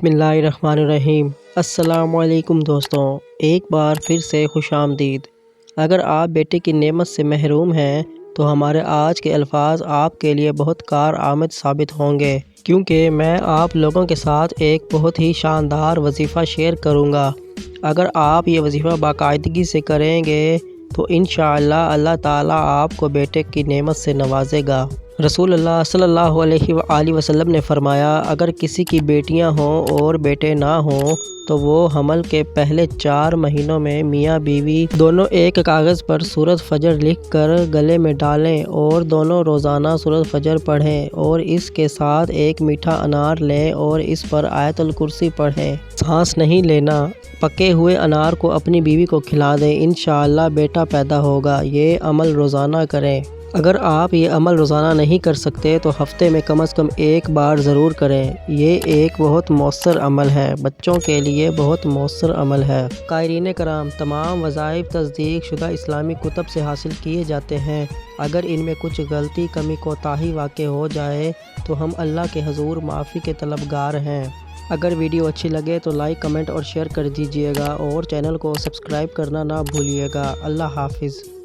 बिस्मिल्लाहिर्रहमानिर्रहीम। अस्सलाम वालेकुम दोस्तों, एक बार फिर से खुश आमदीद। अगर आप बेटे की नेमत से महरूम हैं तो हमारे आज के अल्फाज आपके लिए बहुत कार आमद साबित होंगे, क्योंकि मैं आप लोगों के साथ एक बहुत ही शानदार वजीफ़ा शेयर करूँगा। अगर आप ये वजीफ़ा बाकायदगी से करेंगे तो इंशाअल्लाह अल्लाह ताला आपको बेटे की नेमत से नवाजेगा। रसूलुल्लाह सल्लल्लाहु अलैहि वसल्लम ने फरमाया, अगर किसी की बेटियां हों और बेटे ना हों तो वो हमल के पहले 4 महीनों में मियाँ बीवी दोनों एक कागज़ पर सूरत फजर लिख कर गले में डालें और दोनों रोज़ाना सूरत फजर पढ़ें और इसके साथ एक मीठा अनार लें और इस पर आयतुल कुर्सी पढ़ें। सांस नहीं लेना, पके हुए अनार को अपनी बीवी को खिला दें, इंशाअल्लाह बेटा पैदा होगा। ये अमल रोज़ाना करें। अगर आप ये अमल रोज़ाना नहीं कर सकते तो हफ़्ते में कम से कम एक बार ज़रूर करें। ये एक बहुत मौसर अमल है, बच्चों के लिए बहुत मौसर अमल है। कायरीन कराम, तमाम वज़ाइफ तस्दीक शुदा इस्लामी कुतब से हासिल किए जाते हैं। अगर इनमें कुछ गलती, कमी, कोताही वाक़ई हो जाए तो हम अल्लाह के हुज़ूर माफ़ी के तलबगार हैं। अगर वीडियो अच्छी लगे तो लाइक, कमेंट और शेयर कर दीजिएगा और चैनल को सब्सक्राइब करना ना भूलिएगा। अल्लाह हाफ़िज़।